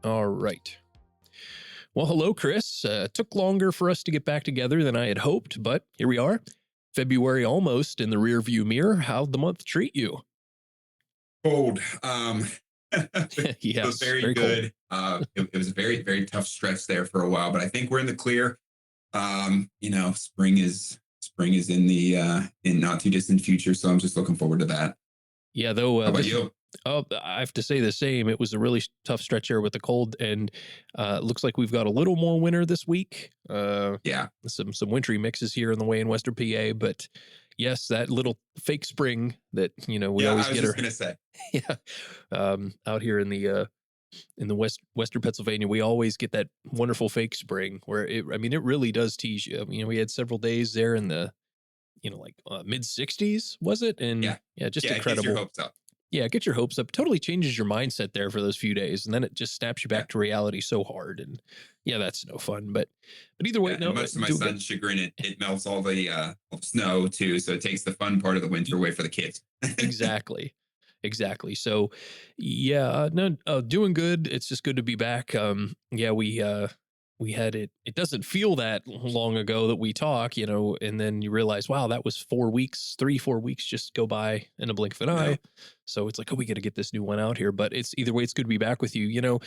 All right. Well, hello, Chris. Took longer for us to get back together than I had hoped, but here we are. February almost in the rearview mirror. How'd the month treat you? Cold. It Yes, was very cold. good. It was a very, very tough stretch there for a while, but I think we're in the clear. Spring is in the in not too distant future, so I'm just looking forward to that. Yeah, though. How about you? Oh, I have to say the same. It was a really tough stretch here with the cold, and looks like we've got a little more winter this week. Yeah. Some wintry mixes here in the way in Western PA, but yes, that little fake spring that we always I was get. just gonna say. Yeah, out here in the Western Pennsylvania, we always get that wonderful fake spring where it really does tease you. We had several days there in the mid 60s, was it? And just It gets incredible. your hopes up. Yeah, get your hopes up. Totally changes your mindset there for those few days, and then it just snaps you back to reality so hard. And that's no fun. But either way, no. Much to my son's chagrin, it melts all the snow too, so it takes the fun part of the winter away for the kids. Exactly. So, doing good. It's just good to be back. We had it. It doesn't feel that long ago that we talk, and then you realize, wow, that was 4 weeks, 4 weeks just go by in a blink of an eye. So it's like, oh, we got to get this new one out here. But it's either way, it's good to be back with you.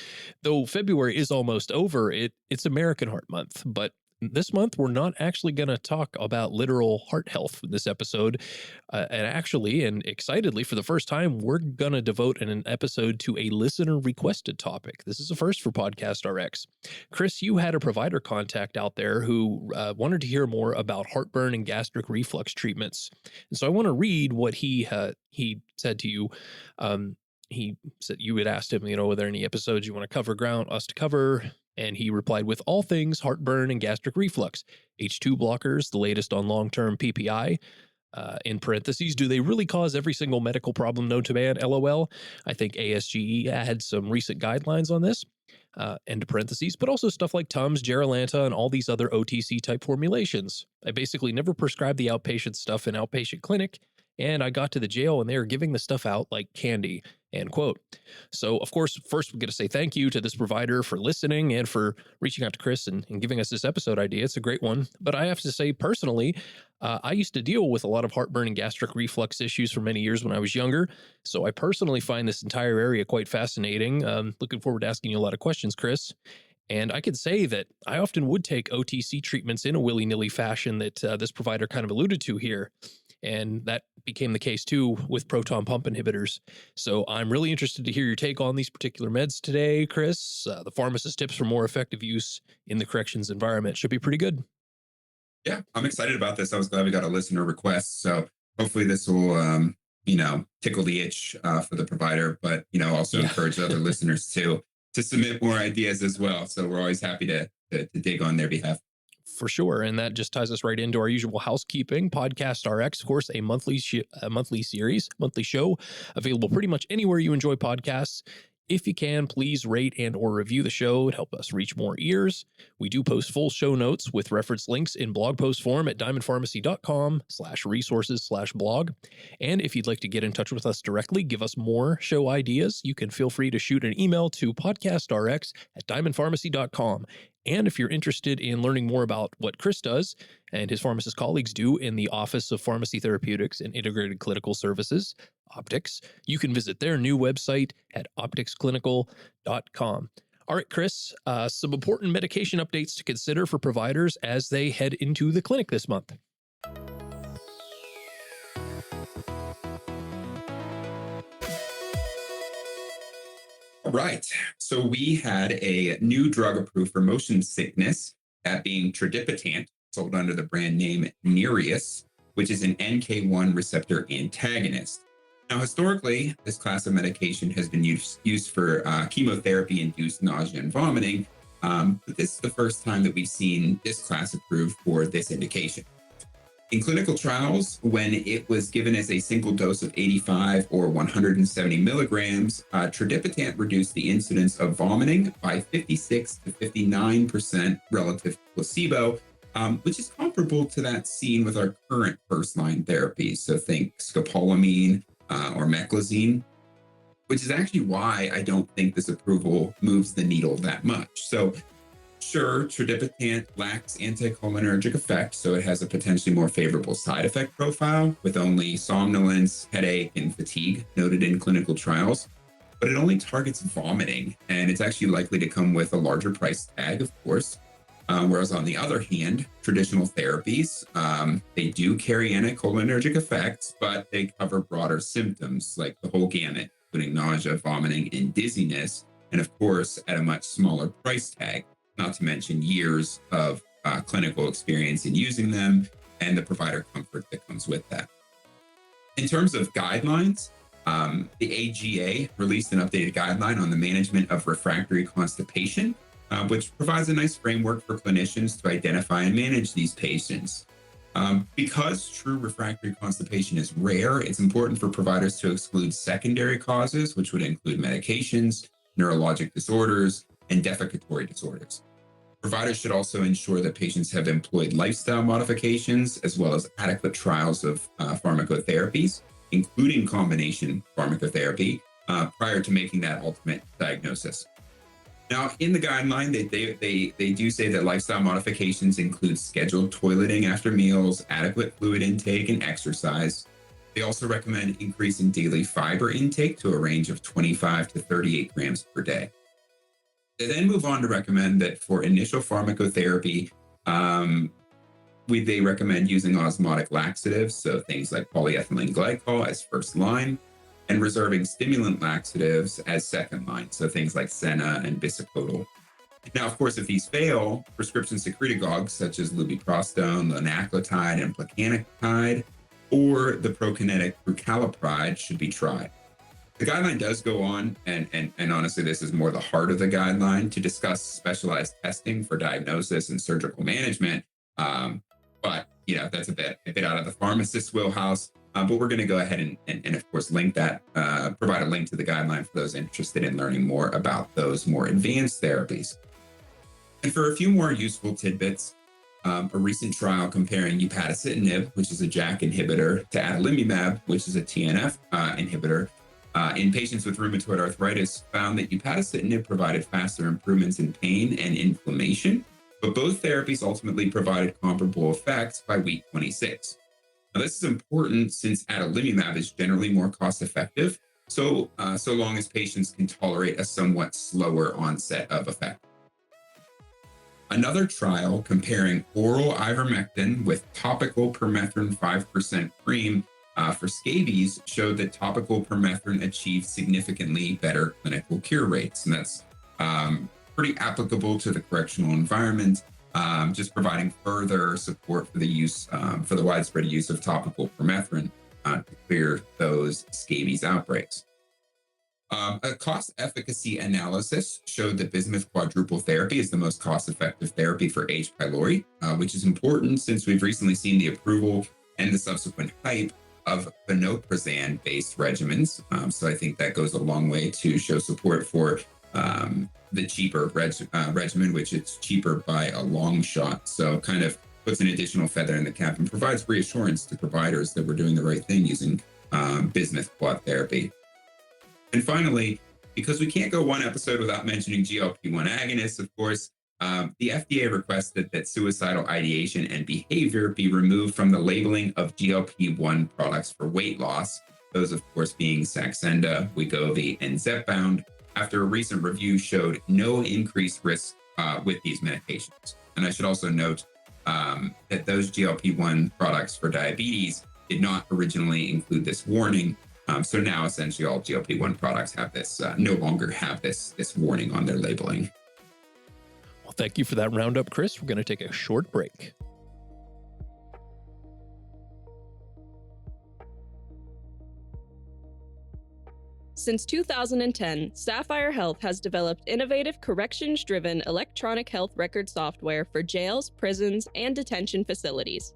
Though February is almost over, it's American Heart Month, but this month, we're not actually going to talk about literal heart health in this episode. And excitedly, for the first time, we're going to devote an episode to a listener-requested topic. This is a first for PodcastRx. Chris, you had a provider contact out there who wanted to hear more about heartburn and gastric reflux treatments. And so I want to read what he said to you. He said you had asked him, are there any episodes you want to cover us to cover? And he replied with all things heartburn and gastric reflux, H2 blockers, the latest on long-term PPI. In parentheses, do they really cause every single medical problem known to man? LOL. I think ASGE had some recent guidelines on this. End parentheses, but also stuff like Tums, Geralanta, and all these other OTC type formulations. I basically never prescribed the outpatient stuff in outpatient clinic, and I got to the jail and they were giving the stuff out like candy, end quote. So, of course, first we're going to say thank you to this provider for listening and for reaching out to Chris and giving us this episode idea. It's a great one. But I have to say, personally, I used to deal with a lot of heartburn and gastric reflux issues for many years when I was younger. So I personally find this entire area quite fascinating. Looking forward to asking you a lot of questions, Chris. And I could say that I often would take OTC treatments in a willy-nilly fashion that this provider kind of alluded to here. And that became the case too with proton pump inhibitors. So I'm really interested to hear your take on these particular meds today, Chris. The pharmacist tips for more effective use in the corrections environment should be pretty good. Yeah, I'm excited about this. I was glad we got a listener request. So hopefully this will, tickle the itch for the provider, but, also encourage other listeners to submit more ideas as well. So we're always happy to dig on their behalf. For sure. And that just ties us right into our usual housekeeping. PodcastRx, of course, a monthly show available pretty much anywhere you enjoy podcasts. If you can, please rate and or review the show. It helps us reach more ears. We do post full show notes with reference links in blog post form at diamondpharmacy.com/resources/blog. And if you'd like to get in touch with us directly, give us more show ideas, you can feel free to shoot an email to podcastrx@diamondpharmacy.com. And if you're interested in learning more about what Chris does and his pharmacist colleagues do in the Office of Pharmacy Therapeutics and Integrated Clinical Services, Optics, you can visit their new website at opticsclinical.com. All right, Chris, some important medication updates to consider for providers as they head into the clinic this month. Right. So we had a new drug approved for motion sickness, that being tradipitant, sold under the brand name Nereus, which is an NK1 receptor antagonist. Now, historically, this class of medication has been used for chemotherapy-induced nausea and vomiting, but this is the first time that we've seen this class approved for this indication. In clinical trials, when it was given as a single dose of 85 or 170 milligrams, tradipitant reduced the incidence of vomiting by 56 to 59% relative to placebo, which is comparable to that seen with our current first-line therapies. So think scopolamine or meclizine. which is actually why I don't think this approval moves the needle that much. So sure, tradipitant lacks anticholinergic effect, so it has a potentially more favorable side effect profile with only somnolence, headache, and fatigue noted in clinical trials. But it only targets vomiting, and it's actually likely to come with a larger price tag, of course. Whereas on the other hand, traditional therapies, they do carry anticholinergic effects, but they cover broader symptoms like the whole gamut, including nausea, vomiting, and dizziness, and of course, at a much smaller price tag, not to mention years of clinical experience in using them and the provider comfort that comes with that. In terms of guidelines, the AGA released an updated guideline on the management of refractory constipation, which provides a nice framework for clinicians to identify and manage these patients. Because true refractory constipation is rare, it's important for providers to exclude secondary causes, which would include medications, neurologic disorders, and defecatory disorders. Providers should also ensure that patients have employed lifestyle modifications as well as adequate trials of pharmacotherapies, including combination pharmacotherapy, prior to making that ultimate diagnosis. Now, in the guideline, they do say that lifestyle modifications include scheduled toileting after meals, adequate fluid intake, and exercise. They also recommend increasing daily fiber intake to a range of 25 to 38 grams per day. They then move on to recommend that for initial pharmacotherapy, they recommend using osmotic laxatives, so things like polyethylene glycol as first line, and reserving stimulant laxatives as second line, so things like senna and bisacodyl. Now, of course, if these fail, prescription secretagogues such as lubiprostone, linaclotide, and plecanatide, or the prokinetic prucalopride should be tried. The guideline does go on, and honestly, this is more the heart of the guideline, to discuss specialized testing for diagnosis and surgical management. But that's a bit out of the pharmacist's wheelhouse. But we're going to go ahead and of course link that, provide a link to the guideline for those interested in learning more about those more advanced therapies. And for a few more useful tidbits, a recent trial comparing Upadacitinib, which is a JAK inhibitor, to adalimumab, which is a TNF inhibitor, in patients with rheumatoid arthritis, found that Upadacitinib provided faster improvements in pain and inflammation, but both therapies ultimately provided comparable effects by week 26. Now, this is important since adalimumab is generally more cost-effective, so long as patients can tolerate a somewhat slower onset of effect. Another trial comparing oral ivermectin with topical permethrin 5% cream for scabies showed that topical permethrin achieved significantly better clinical cure rates, and that's pretty applicable to the correctional environment. Just providing further support for the use, for the widespread use of topical permethrin to clear those scabies outbreaks. A cost-efficacy analysis showed that Bismuth quadruple therapy is the most cost-effective therapy for H. pylori, which is important since we've recently seen the approval and the subsequent hype of vonoprazan-based regimens. So I think that goes a long way to show support for the cheaper regimen, which it's cheaper by a long shot. So kind of puts an additional feather in the cap and provides reassurance to providers that we're doing the right thing using Bismuth quad therapy. And finally, because we can't go one episode without mentioning GLP-1 agonists, of course, the FDA requested that suicidal ideation and behavior be removed from the labeling of GLP-1 products for weight loss, those, of course, being Saxenda, Wegovy, and Zepbound, after a recent review showed no increased risk with these medications. And I should also note that those GLP-1 products for diabetes did not originally include this warning. So now essentially all GLP-1 products have this, no longer have this warning on their labeling. Well, thank you for that roundup, Chris. We're going to take a short break. Since 2010, Sapphire Health has developed innovative corrections-driven electronic health record software for jails, prisons, and detention facilities.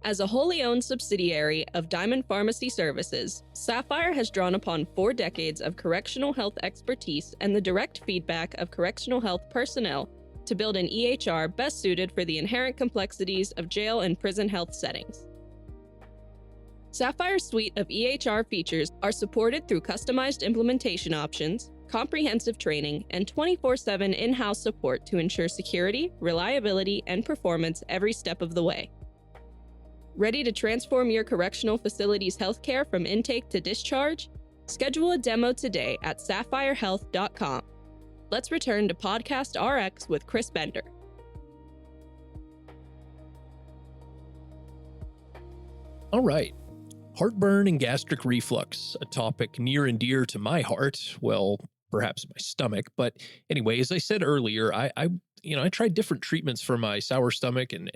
As a wholly owned subsidiary of Diamond Pharmacy Services, Sapphire has drawn upon 4 decades of correctional health expertise and the direct feedback of correctional health personnel to build an EHR best suited for the inherent complexities of jail and prison health settings. Sapphire's suite of EHR features are supported through customized implementation options, comprehensive training, and 24/7 in-house support to ensure security, reliability, and performance every step of the way. Ready to transform your correctional facility's healthcare from intake to discharge? Schedule a demo today at sapphirehealth.com. Let's return to PodcastRx with Chris Bender. All right. Heartburn and gastric reflux, a topic near and dear to my heart. Well, perhaps my stomach. But anyway, as I said earlier, I tried different treatments for my sour stomach and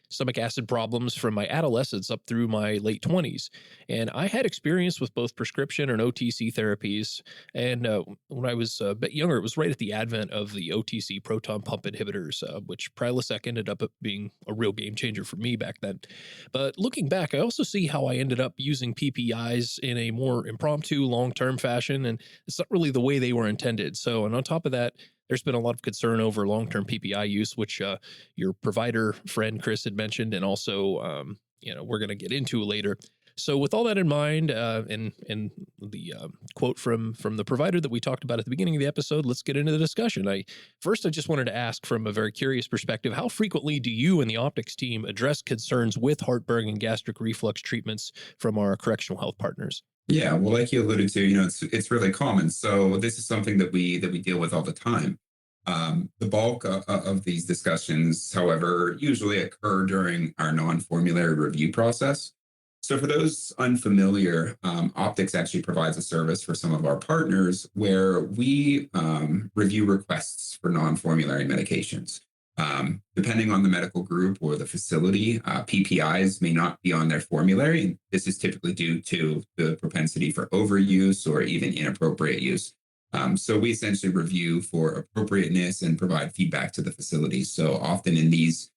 stomach acid problems from my adolescence up through my late 20s. And I had experience with both prescription and OTC therapies. And when I was a bit younger, it was right at the advent of the OTC proton pump inhibitors, which Prilosec ended up being a real game changer for me back then. But looking back, I also see how I ended up using PPIs in a more impromptu, long-term fashion, and it's not really the way they were intended. So, and on top of that, there's been a lot of concern over long-term PPI use, which your provider friend Chris had mentioned, and also we're going to get into later. So, with all that in mind, and the quote from the provider that we talked about at the beginning of the episode, let's get into the discussion. I just wanted to ask, from a very curious perspective, how frequently do you and the optics team address concerns with heartburn and gastric reflux treatments from our correctional health partners? Yeah, well, like you alluded to, it's really common. So this is something that we deal with all the time. The bulk of these discussions, however, usually occur during our non-formulary review process. So for those unfamiliar, Optics actually provides a service for some of our partners where we review requests for non-formulary medications. Depending on the medical group or the facility, PPIs may not be on their formulary. This is typically due to the propensity for overuse or even inappropriate use. So we essentially review for appropriateness and provide feedback to the facilities. So often in these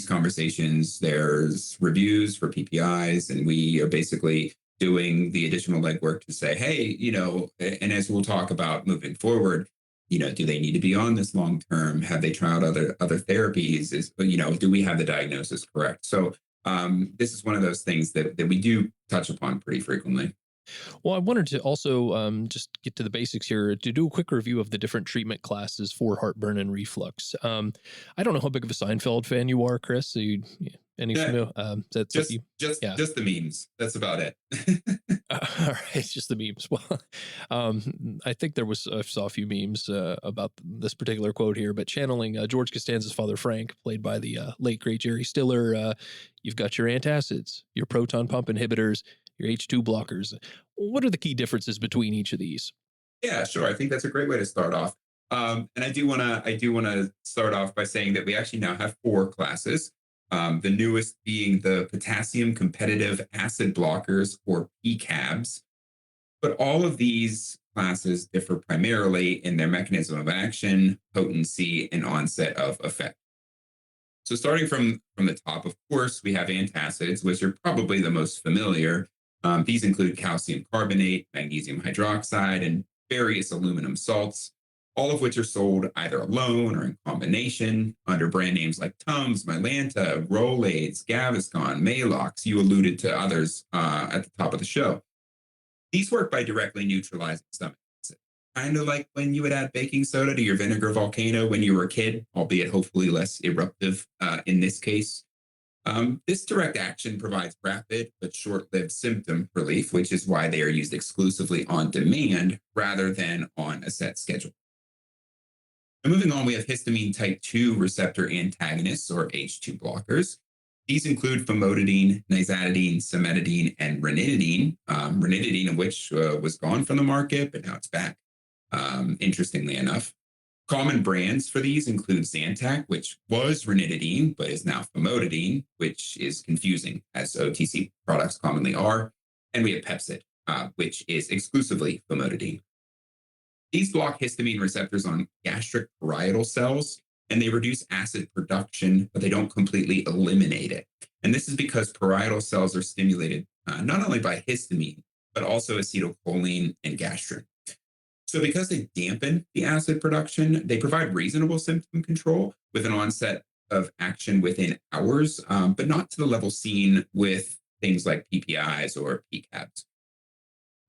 conversations, there's reviews for PPIs, and we are basically doing the additional legwork to say, hey, and as we'll talk about moving forward, do they need to be on this long term? Have they tried other therapies? Do we have the diagnosis correct? So this is one of those things that we do touch upon pretty frequently. Well, I wanted to also just get to the basics here to do a quick review of the different treatment classes for heartburn and reflux. I don't know how big of a Seinfeld fan you are, Chris. Familiar? That's just the memes. That's about it. All right, it's just the memes. Well, I think I saw a few memes about this particular quote here, but channeling George Costanza's father Frank, played by the late great Jerry Stiller. You've got your antacids, your proton pump inhibitors, your H2 blockers. What are the key differences between each of these? Yeah, sure. I think that's a great way to start off. And I do want to start off by saying that we actually now have 4 classes. The newest being the potassium competitive acid blockers, or PCABs. But all of these classes differ primarily in their mechanism of action, potency, and onset of effect. So starting from the top, of course, we have antacids, which are probably the most familiar. These include calcium carbonate, magnesium hydroxide, and various aluminum salts, all of which are sold either alone or in combination under brand names like Tums, Mylanta, Rolaids, Gaviscon, Maalox. You alluded to others at the top of the show. These work by directly neutralizing stomach acid, kind of like when you would add baking soda to your vinegar volcano when you were a kid, albeit hopefully less eruptive in this case. This direct action provides rapid but short-lived symptom relief, which is why they are used exclusively on demand rather than on a set schedule. And moving on, we have histamine type 2 receptor antagonists, or H2 blockers. These include famotidine, nizatidine, cimetidine, and ranitidine. Ranitidine, of which was gone from the market, but now it's back, interestingly enough. Common brands for these include Zantac, which was ranitidine, but is now famotidine, which is confusing, as OTC products commonly are. And we have Pepcid, which is exclusively famotidine. These block histamine receptors on gastric parietal cells, and they reduce acid production, but they don't completely eliminate it. And this is because parietal cells are stimulated not only by histamine, but also acetylcholine and gastrin. So because they dampen the acid production, they provide reasonable symptom control with an onset of action within hours, but not to the level seen with things like PPIs or PCABs.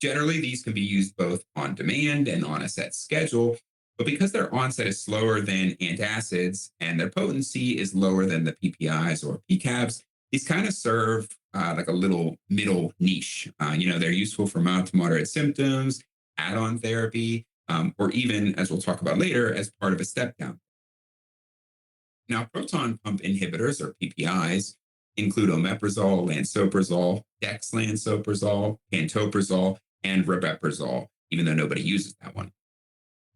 Generally, these can be used both on demand and on a set schedule, but because their onset is slower than antacids and their potency is lower than the PPIs or PCABs, these kind of serve like a little middle niche. They're useful for mild to moderate symptoms, add-on therapy, or even, as we'll talk about later, as part of a step down. Now, proton pump inhibitors, or PPIs, include omeprazole, lansoprazole, dexlansoprazole, pantoprazole, and rabeprazole, even though nobody uses that one.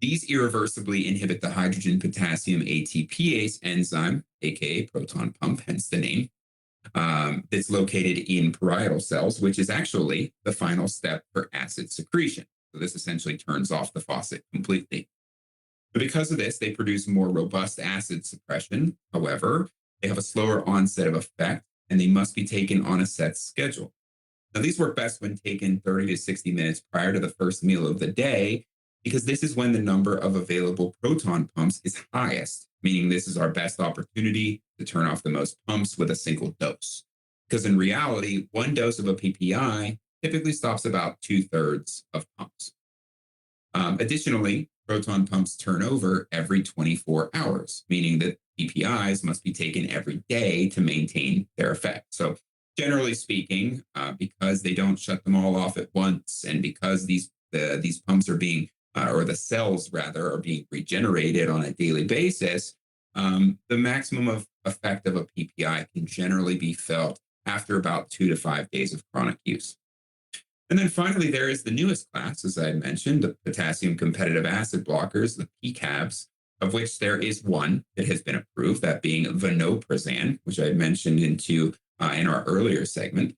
These irreversibly inhibit the hydrogen potassium ATPase enzyme, aka proton pump, hence the name, that's located in parietal cells, which is actually the final step for acid secretion. So this essentially turns off the faucet completely. But because of this, they produce more robust acid suppression. However, they have a slower onset of effect, and they must be taken on a set schedule. Now, these work best when taken 30 to 60 minutes prior to the first meal of the day, because this is when the number of available proton pumps is highest, meaning this is our best opportunity to turn off the most pumps with a single dose. Because in reality, one dose of a PPI typically stops about 2/3 of pumps. Additionally, proton pumps turn over every 24 hours, meaning that PPIs must be taken every day to maintain their effect. So generally speaking, because they don't shut them all off at once, and because these pumps are being, or the cells rather, are being regenerated on a daily basis, the maximum of effect of a PPI can generally be felt after about 2 to 5 days of chronic use. And then finally, there is the newest class, as I mentioned, the potassium competitive acid blockers, the PCABs, of which there is one that has been approved, that being vonoprazan, which I mentioned in our earlier segment.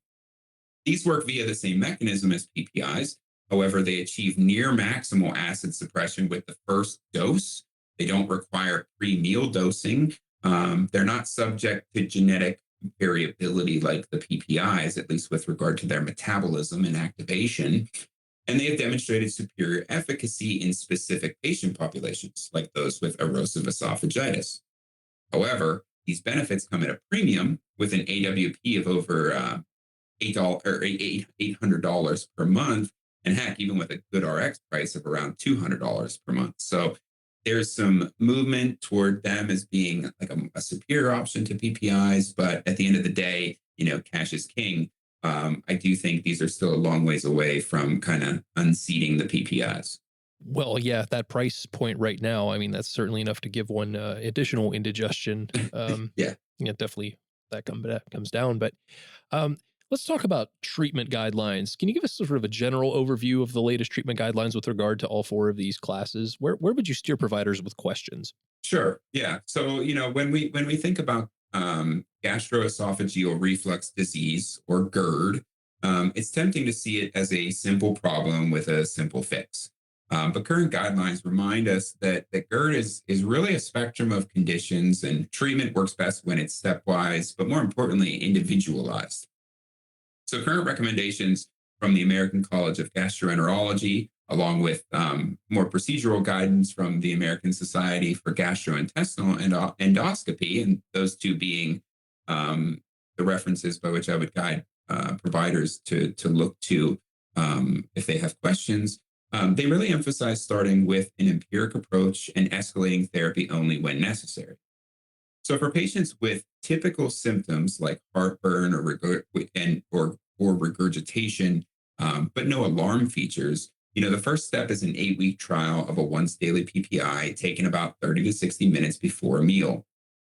These work via the same mechanism as PPIs. However, they achieve near maximal acid suppression with the first dose. They don't require pre-meal dosing. They're not subject to genetic variability like the PPIs, at least with regard to their metabolism and activation. And they have demonstrated superior efficacy in specific patient populations, like those with erosive esophagitis. However, these benefits come at a premium with an AWP of over $800 per month, and heck, even with a good RX price of around $200 per month. So there's some movement toward them as being like a superior option to PPIs, but at the end of the day, cash is king. I do think these are still a long ways away from kind of unseating the PPIs. Well, yeah, that price point right now, I mean, that's certainly enough to give one additional indigestion. Yeah. Definitely that comes down. But let's talk about treatment guidelines. Can you give us sort of a general overview of the latest treatment guidelines with regard to all four of these classes? Where would you steer providers with questions? Sure. Yeah. So, when we think about gastroesophageal reflux disease, or GERD, it's tempting to see it as a simple problem with a simple fix. But current guidelines remind us that GERD is really a spectrum of conditions, and treatment works best when it's stepwise, but more importantly, individualized. So current recommendations from the American College of Gastroenterology, along with more procedural guidance from the American Society for Gastrointestinal Endoscopy, and those two being the references by which I would guide providers to look to if they have questions. They really emphasize starting with an empiric approach and escalating therapy only when necessary. So for patients with typical symptoms like heartburn or regurgitation, but no alarm features, the first step is an 8-week trial of a once daily PPI taken about 30 to 60 minutes before a meal.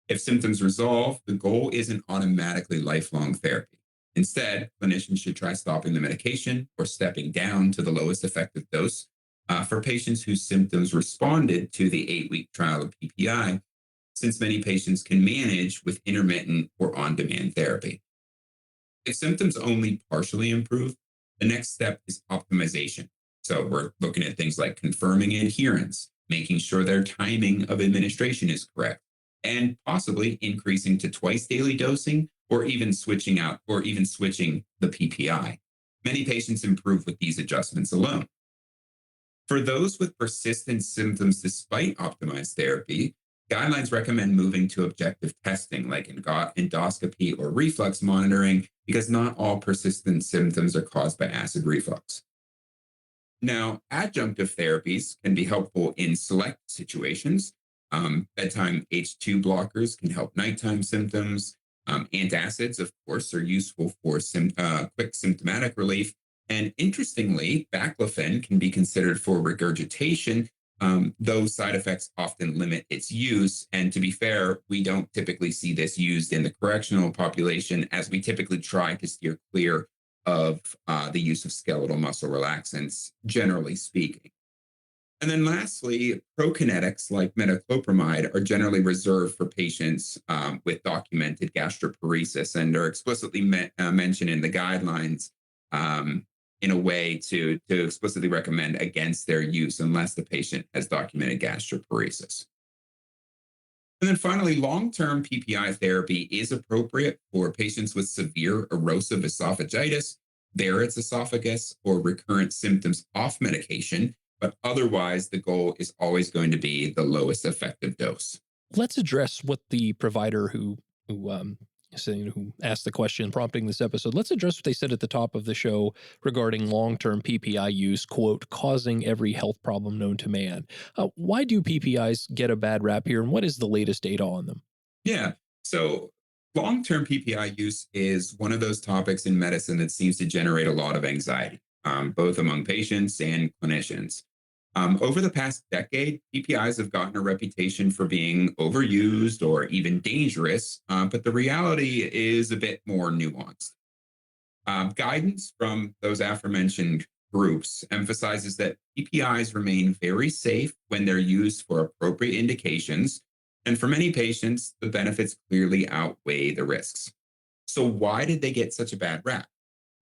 If symptoms resolve, the goal isn't automatically lifelong therapy. Instead, clinicians should try stopping the medication or stepping down to the lowest effective dose for patients whose symptoms responded to the 8-week trial of PPI, since many patients can manage with intermittent or on-demand therapy. If symptoms only partially improve, the next step is optimization. So we're looking at things like confirming adherence, making sure their timing of administration is correct, and possibly increasing to twice daily dosing, or even switching the PPI. Many patients improve with these adjustments alone. For those with persistent symptoms despite optimized therapy, guidelines recommend moving to objective testing like endoscopy or reflux monitoring because not all persistent symptoms are caused by acid reflux. Now, adjunctive therapies can be helpful in select situations. Bedtime H2 blockers can help nighttime symptoms. Antacids, of course, are useful for quick symptomatic relief. And interestingly, baclofen can be considered for regurgitation. Those side effects often limit its use. And to be fair, we don't typically see this used in the correctional population, as we typically try to steer clear of the use of skeletal muscle relaxants, generally speaking. And then lastly, prokinetics like metoclopramide are generally reserved for patients with documented gastroparesis and are explicitly mentioned in the guidelines in a way to explicitly recommend against their use unless the patient has documented gastroparesis. And then finally, long-term PPI therapy is appropriate for patients with severe erosive esophagitis, Barrett's esophagus, or recurrent symptoms off medication. But otherwise, the goal is always going to be the lowest effective dose. Let's address what the provider who asked the question prompting this episode, let's address what they said at the top of the show regarding long-term PPI use, quote, causing every health problem known to man. Why do PPIs get a bad rap here, and what is the latest data on them? Yeah, so long-term PPI use is one of those topics in medicine that seems to generate a lot of anxiety, both among patients and clinicians. Over the past decade, PPIs have gotten a reputation for being overused or even dangerous, but the reality is a bit more nuanced. Guidance from those aforementioned groups emphasizes that PPIs remain very safe when they're used for appropriate indications, and for many patients, the benefits clearly outweigh the risks. So why did they get such a bad rap?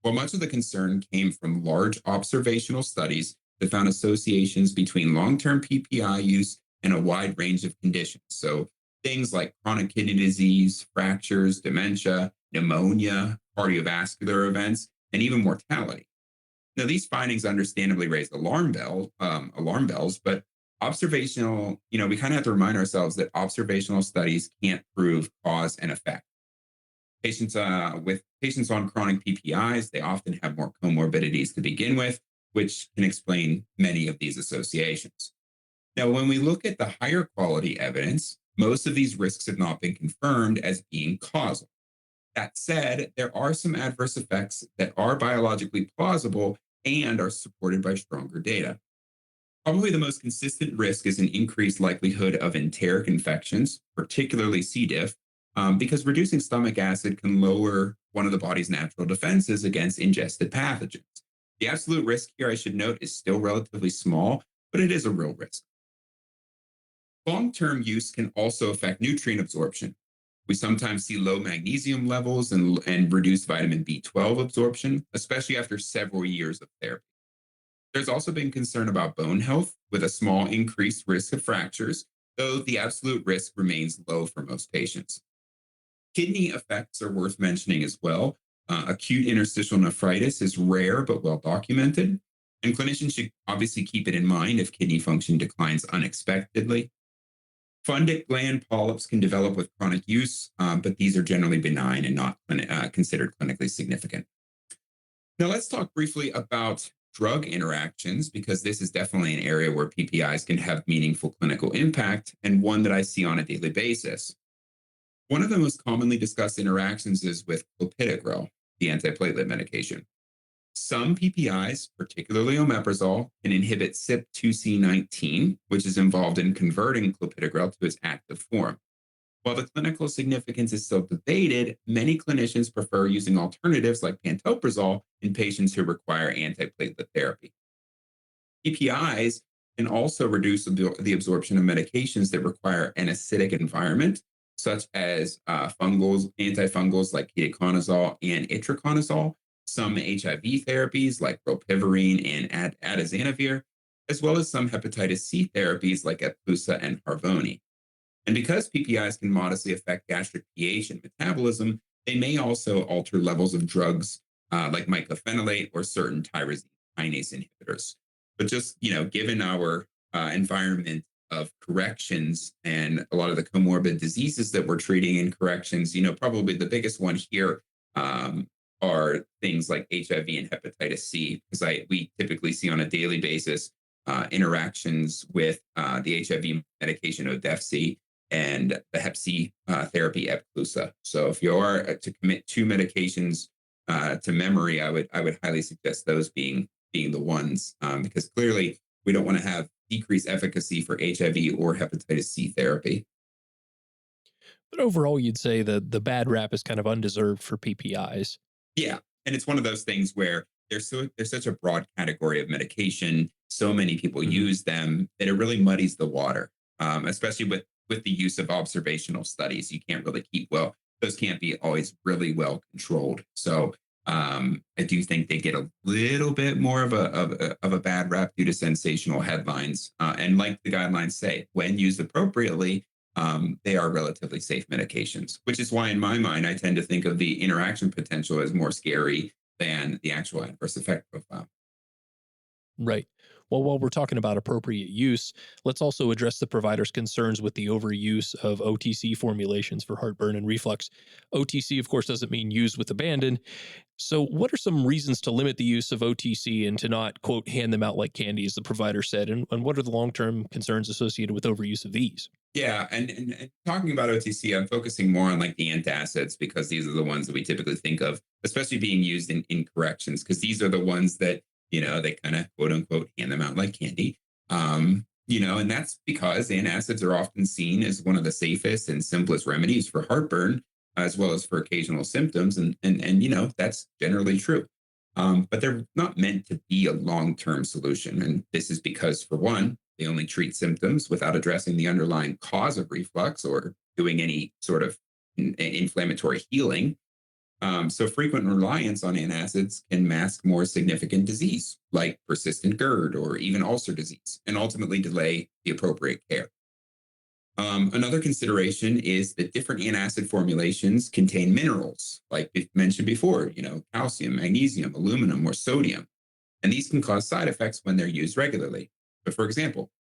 Well, much of the concern came from large observational studies that found associations between long-term PPI use and a wide range of conditions. So things like chronic kidney disease, fractures, dementia, pneumonia, cardiovascular events, and even mortality. Now, these findings understandably raised alarm bells, but observational, we kind of have to remind ourselves that observational studies can't prove cause and effect. Patients on chronic PPIs, they often have more comorbidities to begin with, which can explain many of these associations. Now, when we look at the higher quality evidence, most of these risks have not been confirmed as being causal. That said, there are some adverse effects that are biologically plausible and are supported by stronger data. Probably the most consistent risk is an increased likelihood of enteric infections, particularly C. diff, because reducing stomach acid can lower one of the body's natural defenses against ingested pathogens. The absolute risk here, I should note, is still relatively small, but it is a real risk. Long-term use can also affect nutrient absorption. We sometimes see low magnesium levels and reduced vitamin B12 absorption, especially after several years of therapy. There's also been concern about bone health with a small increased risk of fractures, though the absolute risk remains low for most patients. Kidney effects are worth mentioning as well. Acute interstitial nephritis is rare but well documented, and clinicians should obviously keep it in mind if kidney function declines unexpectedly. Fundic gland polyps can develop with chronic use, but these are generally benign and not considered clinically significant. Now, let's talk briefly about drug interactions, because this is definitely an area where PPIs can have meaningful clinical impact, and one that I see on a daily basis. One of the most commonly discussed interactions is with clopidogrel, the antiplatelet medication. Some PPIs, particularly omeprazole, can inhibit CYP2C19, which is involved in converting clopidogrel to its active form. While the clinical significance is still debated, many clinicians prefer using alternatives like pantoprazole in patients who require antiplatelet therapy. PPIs can also reduce the absorption of medications that require an acidic environment, such as antifungals like ketoconazole and itraconazole, some HIV therapies like rilpivirine and atazanavir, as well as some hepatitis C therapies like Epclusa and Harvoni. And because PPIs can modestly affect gastric pH and metabolism, they may also alter levels of drugs like mycophenolate or certain tyrosine kinase inhibitors. But just, given our environment of corrections and a lot of the comorbid diseases that we're treating in corrections, probably the biggest one here are things like HIV and hepatitis C, because we typically see on a daily basis interactions with the HIV medication Odefsey and the Hep C therapy Epclusa. So if you are to commit two medications to memory, I would highly suggest those being the ones, because clearly we don't want to have decreased efficacy for HIV or hepatitis C therapy. But overall, you'd say that the bad rap is kind of undeserved for PPIs. Yeah, and it's one of those things where there's such a broad category of medication. So many people use them that it really muddies the water, especially with the use of observational studies. You can't really keep well; those can't be always really well controlled. So I do think they get a little bit more of a bad rap due to sensational headlines. And like the guidelines say, when used appropriately, they are relatively safe medications, which is why, in my mind, I tend to think of the interaction potential as more scary than the actual adverse effect profile. Right. Well, while we're talking about appropriate use, let's also address the provider's concerns with the overuse of OTC formulations for heartburn and reflux. OTC, of course, doesn't mean used with abandon. So, what are some reasons to limit the use of OTC and to not, quote, hand them out like candy, as the provider said? And what are the long term concerns associated with overuse of these? Yeah, and talking about OTC, I'm focusing more on like the antacids because these are the ones that we typically think of, especially being used in corrections, because these are the ones that, they kind of quote unquote hand them out like candy. And that's because antacids are often seen as one of the safest and simplest remedies for heartburn, as well as for occasional symptoms. And that's generally true. But they're not meant to be a long-term solution. And this is because, for one, they only treat symptoms without addressing the underlying cause of reflux or doing any sort of inflammatory healing. So frequent reliance on antacids can mask more significant disease, like persistent GERD or even ulcer disease, and ultimately delay the appropriate care. Another consideration is that different antacid formulations contain minerals, like we mentioned before, calcium, magnesium, aluminum, or sodium. And these can cause side effects when they're used regularly. But for example,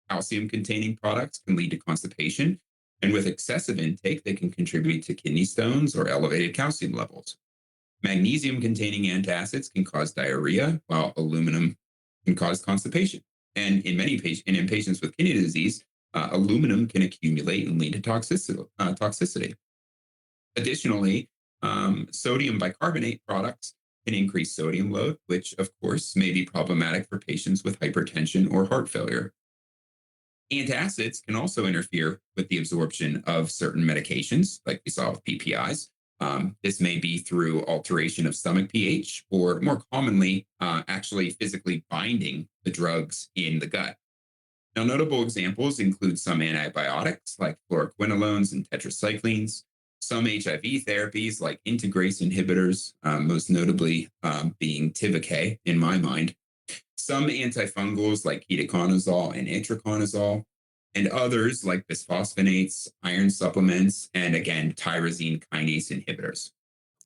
calcium containing products can lead to constipation. And with excessive intake, they can contribute to kidney stones or elevated calcium levels. Magnesium containing antacids can cause diarrhea, while aluminum can cause constipation. And in patients with kidney disease, aluminum can accumulate and lead to toxicity. Additionally, sodium bicarbonate products can increase sodium load, which of course may be problematic for patients with hypertension or heart failure. Antacids can also interfere with the absorption of certain medications, like we saw with PPIs. This may be through alteration of stomach pH, or more commonly, actually physically binding the drugs in the gut. Now, notable examples include some antibiotics like fluoroquinolones and tetracyclines, some HIV therapies like integrase inhibitors, most notably being Tivicay in my mind, some antifungals like ketoconazole and itraconazole, and others like bisphosphonates, iron supplements, and again, tyrosine kinase inhibitors.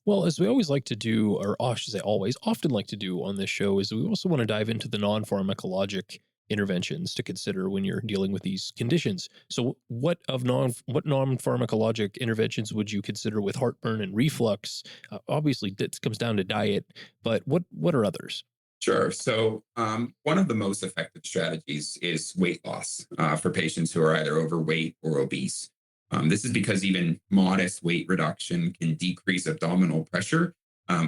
Well, as we always like to do, or I should say always, often like to do on this show, is we also want to dive into the non-pharmacologic interventions to consider when you're dealing with these conditions. So what non-pharmacologic interventions would you consider with heartburn and reflux? Obviously, that comes down to diet, but what are others? Sure. So, one of the most effective strategies is weight loss for patients who are either overweight or obese. This is because even modest weight reduction can decrease abdominal pressure,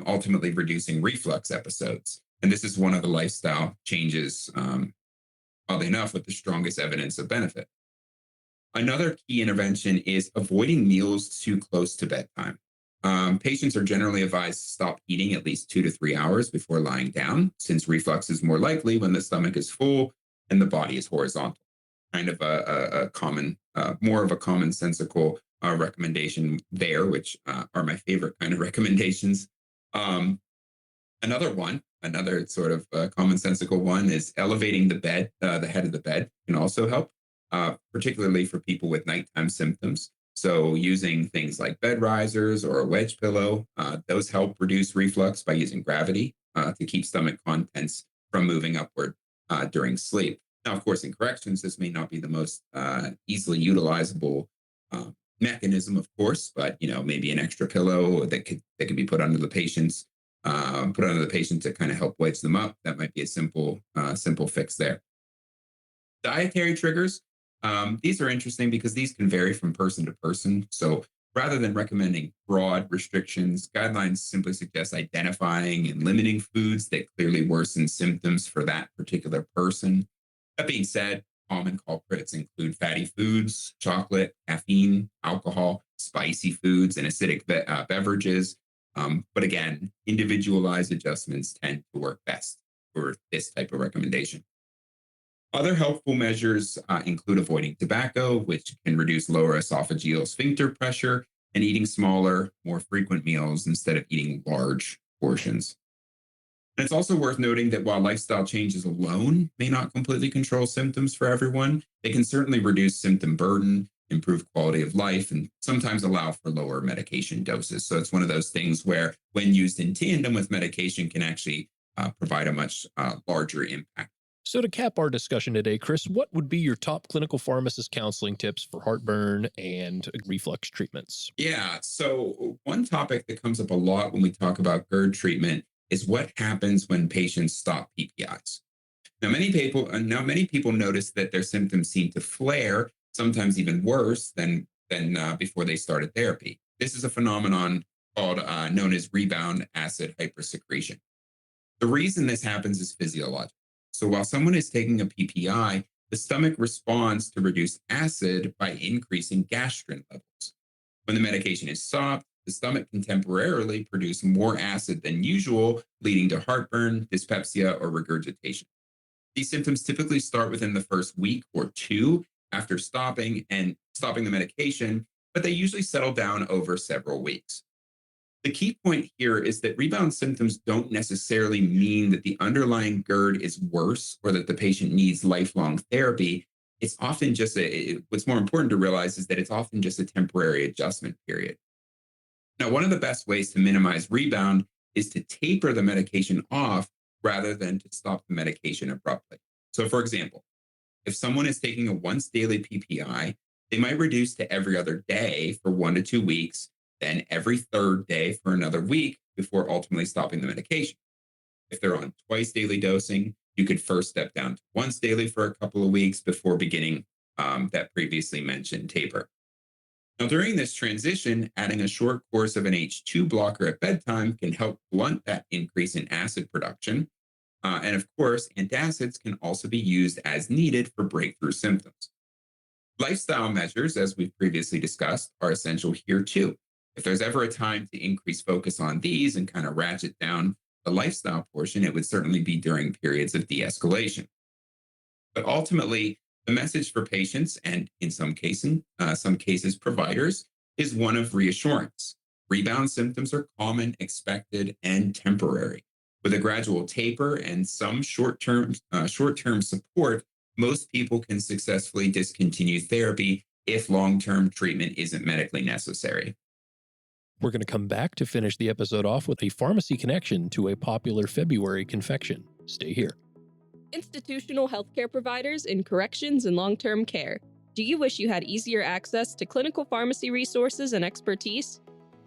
ultimately reducing reflux episodes. And this is one of the lifestyle changes, oddly enough, with the strongest evidence of benefit. Another key intervention is avoiding meals too close to bedtime. Patients are generally advised to stop eating at least 2 to 3 hours before lying down, since reflux is more likely when the stomach is full and the body is horizontal. Kind of a common, more of a commonsensical recommendation there, which are my favorite kind of recommendations. Um, another sort of commonsensical one is elevating the head of the bed can also help, particularly for people with nighttime symptoms. So using things like bed risers or a wedge pillow, those help reduce reflux by using gravity to keep stomach contents from moving upward during sleep. Now, of course, in corrections, this may not be the most easily utilizable mechanism, of course, but maybe an extra pillow that could be put under the patient's put onto the patient to kind of help wedge them up. That might be a simple fix there. Dietary triggers. These are interesting because these can vary from person to person. So rather than recommending broad restrictions, guidelines simply suggest identifying and limiting foods that clearly worsen symptoms for that particular person. That being said, common culprits include fatty foods, chocolate, caffeine, alcohol, spicy foods, and acidic beverages. But again, individualized adjustments tend to work best for this type of recommendation. Other helpful measures include avoiding tobacco, which can reduce lower esophageal sphincter pressure, and eating smaller, more frequent meals instead of eating large portions. And it's also worth noting that while lifestyle changes alone may not completely control symptoms for everyone, they can certainly reduce symptom burden, improve quality of life, and sometimes allow for lower medication doses. So it's one of those things where, when used in tandem with medication, can actually provide a much larger impact. So to cap our discussion today, Chris, what would be your top clinical pharmacist counseling tips for heartburn and reflux treatments? Yeah, so one topic that comes up a lot when we talk about GERD treatment is what happens when patients stop PPIs. Now, many people notice that their symptoms seem to flare, sometimes even worse than before they started therapy. This is a phenomenon known as rebound acid hypersecretion. The reason this happens is physiological. So while someone is taking a PPI, the stomach responds to reduced acid by increasing gastrin levels. When the medication is stopped, the stomach can temporarily produce more acid than usual, leading to heartburn, dyspepsia, or regurgitation. These symptoms typically start within the first week or two after stopping the medication, but they usually settle down over several weeks. The key point here is that rebound symptoms don't necessarily mean that the underlying GERD is worse or that the patient needs lifelong therapy. It's often just what's more important to realize is that it's often just a temporary adjustment period. Now, one of the best ways to minimize rebound is to taper the medication off rather than to stop the medication abruptly. So, for example, if someone is taking a once daily PPI, they might reduce to every other day for 1 to 2 weeks, then every third day for another week before ultimately stopping the medication. If they're on twice daily dosing, you could first step down to once daily for a couple of weeks before beginning that previously mentioned taper. Now, during this transition, adding a short course of an H2 blocker at bedtime can help blunt that increase in acid production. And of course, antacids can also be used as needed for breakthrough symptoms. Lifestyle measures, as we've previously discussed, are essential here too. If there's ever a time to increase focus on these and kind of ratchet down the lifestyle portion, it would certainly be during periods of de-escalation. But ultimately, the message for patients and in some cases providers is one of reassurance. Rebound symptoms are common, expected, and temporary. With a gradual taper and some short-term support, most people can successfully discontinue therapy if long-term treatment isn't medically necessary. We're going to come back to finish the episode off with a pharmacy connection to a popular February confection. Stay here. Institutional healthcare providers in corrections and long-term care. Do you wish you had easier access to clinical pharmacy resources and expertise?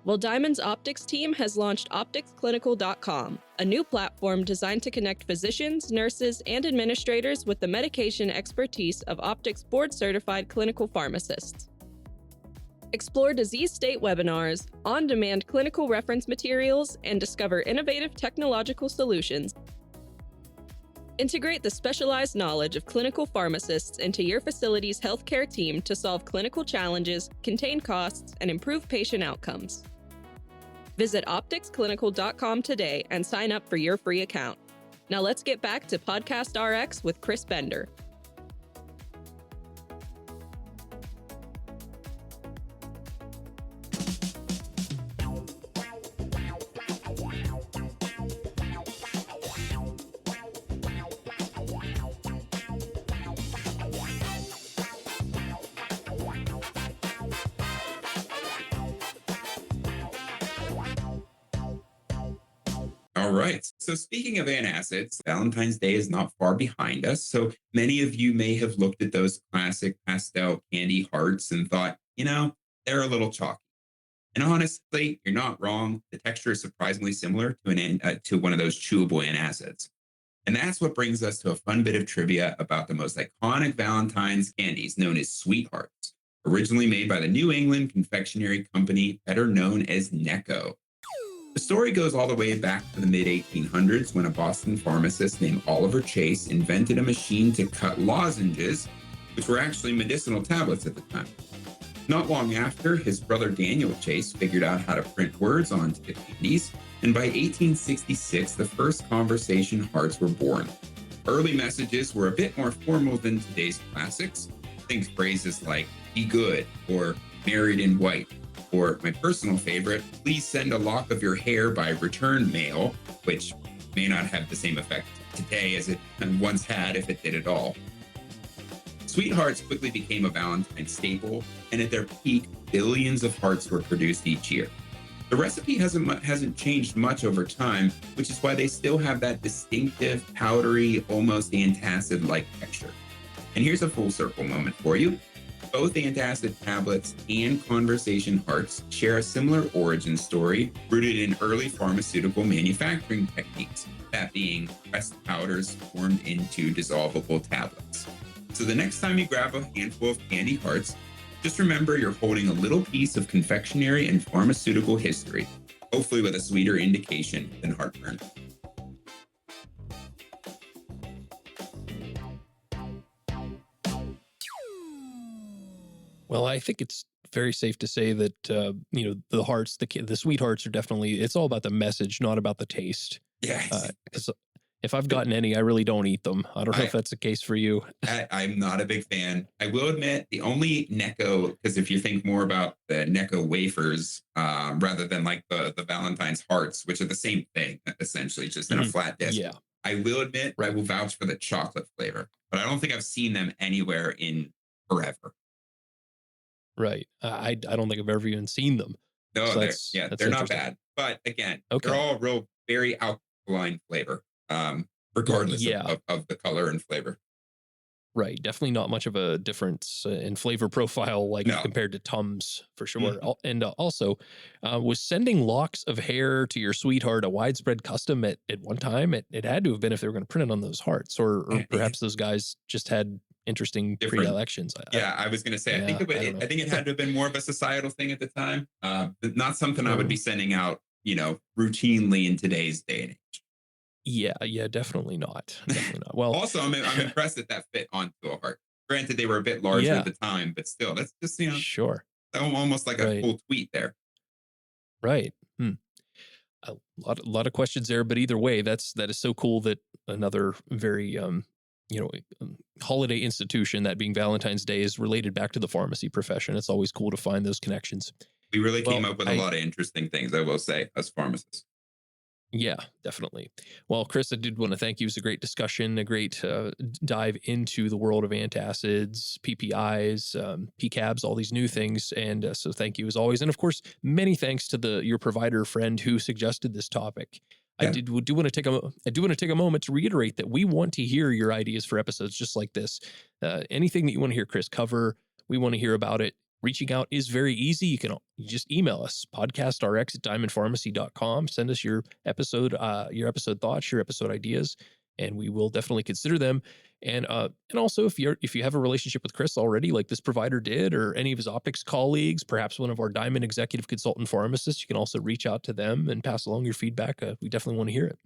Well, Diamond's optics team has launched opticsclinical.com, a new platform designed to connect physicians, nurses, and administrators with the medication expertise of optics board-certified clinical pharmacists. Explore disease state webinars, on-demand clinical reference materials, and discover innovative technological solutions. Integrate the specialized knowledge of clinical pharmacists into your facility's healthcare team to solve clinical challenges, contain costs, and improve patient outcomes. Visit opticsclinical.com today and sign up for your free account. Now let's get back to PodcastRx with Chris Bender. All right. So speaking of antacids, Valentine's Day is not far behind us. So many of you may have looked at those classic pastel candy hearts and thought, they're a little chalky. And honestly, you're not wrong. The texture is surprisingly similar to one of those chewable antacids. And that's what brings us to a fun bit of trivia about the most iconic Valentine's candies known as Sweethearts, originally made by the New England Confectionery Company, better known as Necco. The story goes all the way back to the mid 1800s when a Boston pharmacist named Oliver Chase invented a machine to cut lozenges, which were actually medicinal tablets at the time. Not long after, his brother Daniel Chase figured out how to print words onto the candies, and by 1866, the first conversation hearts were born. Early messages were a bit more formal than today's classics. Think phrases like, be good, or married in white, or my personal favorite, please send a lock of your hair by return mail, which may not have the same effect today as it once had if it did at all. Sweethearts quickly became a Valentine's staple, and at their peak, billions of hearts were produced each year. The recipe hasn't changed much over time, which is why they still have that distinctive, powdery, almost antacid-like texture. And here's a full circle moment for you. Both antacid tablets and conversation hearts share a similar origin story rooted in early pharmaceutical manufacturing techniques, that being pressed powders formed into dissolvable tablets. So the next time you grab a handful of candy hearts, just remember you're holding a little piece of confectionery and pharmaceutical history, hopefully with a sweeter indication than heartburn. Well, I think it's very safe to say that, the hearts, the sweethearts are definitely, it's all about the message, not about the taste. Yes. Because if I've gotten any, I really don't eat them. I don't know if that's the case for you. I'm not a big fan. I will admit the only Necco, because if you think more about the Necco wafers, rather than like the Valentine's hearts, which are the same thing, essentially just in a flat disc. Yeah. I will admit, I will vouch for the chocolate flavor, but I don't think I've seen them anywhere in forever. Right. I don't think I've ever even seen them. No, So they're not bad. But again, they're all real, very alkaline flavor, regardless of the color and flavor. Right. Definitely not much of a difference in flavor profile, compared to Tums, for sure. And also, was sending locks of hair to your sweetheart a widespread custom at one time? It had to have been if they were going to print it on those hearts, or perhaps those guys just had interesting predilections. I was going to say, I think it had to have been more of a societal thing at the time. But not something I would be sending out, routinely in today's day and age. Yeah, definitely not. Definitely not. Well, also, I'm impressed that fit onto a heart. Granted, they were a bit larger at the time, but still, that's just, sure, almost like a full tweet there. Right. A lot of questions there, but either way, that is so cool that another very holiday institution, that being Valentine's Day, is related back to the pharmacy profession. It's always cool to find those connections. We really came up with a lot of interesting things, I will say, as pharmacists. Yeah, definitely. Well, Chris, I did want to thank you. It was a great discussion, a great dive into the world of antacids, PPIs, PCABs, all these new things. And so thank you as always. And of course, many thanks to your provider friend who suggested this topic. Yeah. I do want to take a moment to reiterate that we want to hear your ideas for episodes just like this. Anything that you want to hear Chris cover, we want to hear about it. Reaching out is very easy. You can just email us, podcastrx@diamondpharmacy.com. Send us your episode thoughts, your episode ideas, and we will definitely consider them. And also, if you have a relationship with Chris already, like this provider did, or any of his optics colleagues, perhaps one of our Diamond executive consultant pharmacists, you can also reach out to them and pass along your feedback. We definitely want to hear it.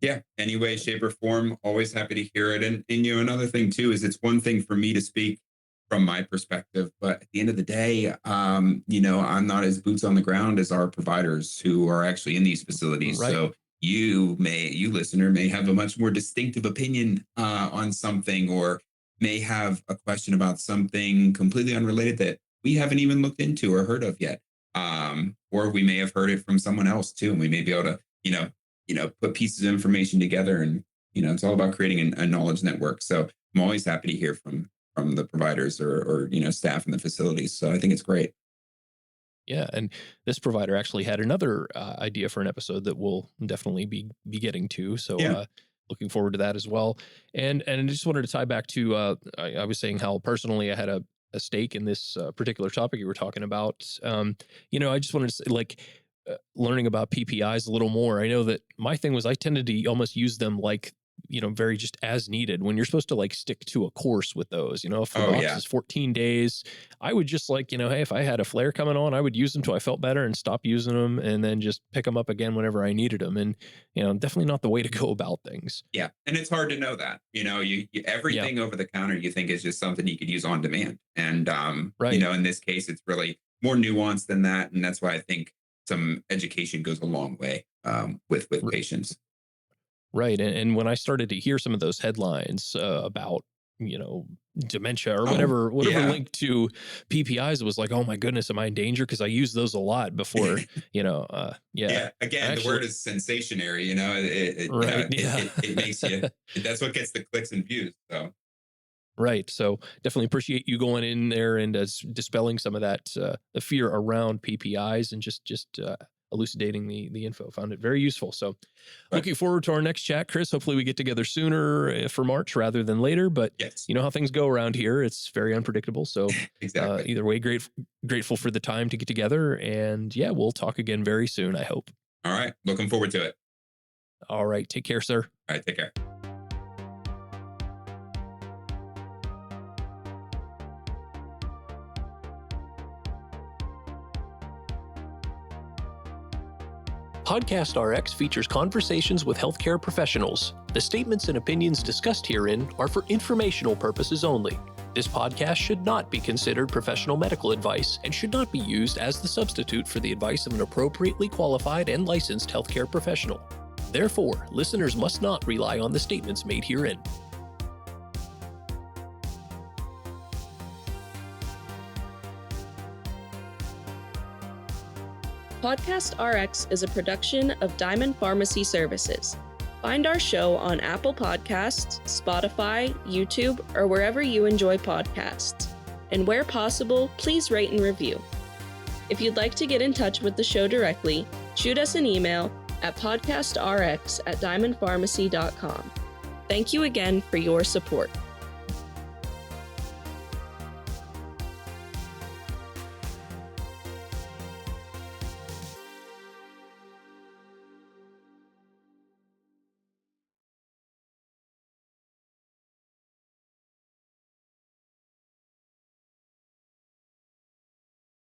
Yeah, any way, shape, or form, always happy to hear it. And another thing too is it's one thing for me to speak from my perspective, but at the end of the day, I'm not as boots on the ground as our providers who are actually in these facilities. Right. So you listener may have a much more distinctive opinion on something, or may have a question about something completely unrelated that we haven't even looked into or heard of yet. Or we may have heard it from someone else too, and we may be able to, put pieces of information together. And, it's all about creating a knowledge network. So I'm always happy to hear from the providers or staff in the facilities. So I think it's great. Yeah, and this provider actually had another idea for an episode that we'll definitely be getting to. So looking forward to that as well. And I just wanted to tie back to I was saying how personally I had a stake in this particular topic you were talking about. I just wanted to say, like, learning about PPIs a little more. I know that my thing was I tended to almost use them like, very just as needed when you're supposed to like stick to a course with those. If the box is 14 days, I would just like, hey, if I had a flare coming on, I would use them till I felt better and stop using them and then just pick them up again whenever I needed them. And, definitely not the way to go about things. Yeah. And it's hard to know that, you everything over the counter you think is just something you could use on demand. And, right. In this case, it's really more nuanced than that. And that's why I think some education goes a long way with patients. Right. And when I started to hear some of those headlines about, dementia or whatever linked to PPIs, it was like, oh my goodness, am I in danger? Because I use those a lot before, Again, the word is sensationary, it makes you, that's what gets the clicks and views. So. Right. So definitely appreciate you going in there and dispelling some of that, the fear around PPIs and just elucidating the info. Found it very useful. So looking forward to our next chat, Chris. Hopefully we get together sooner for March rather than later, but yes. You know how things go around here. It's very unpredictable. So exactly. Either way, grateful for the time to get together, and we'll talk again very soon, I hope. All right. Looking forward to it. All right. Take care, sir. All right. Take care. PodcastRx features conversations with healthcare professionals. The statements and opinions discussed herein are for informational purposes only. This podcast should not be considered professional medical advice and should not be used as the substitute for the advice of an appropriately qualified and licensed healthcare professional. Therefore, listeners must not rely on the statements made herein. PodcastRx is a production of Diamond Pharmacy Services. Find our show on Apple Podcasts, Spotify, YouTube, or wherever you enjoy podcasts. And where possible, please rate and review. If you'd like to get in touch with the show directly, shoot us an email at podcastrx@diamondpharmacy.com. Thank you again for your support.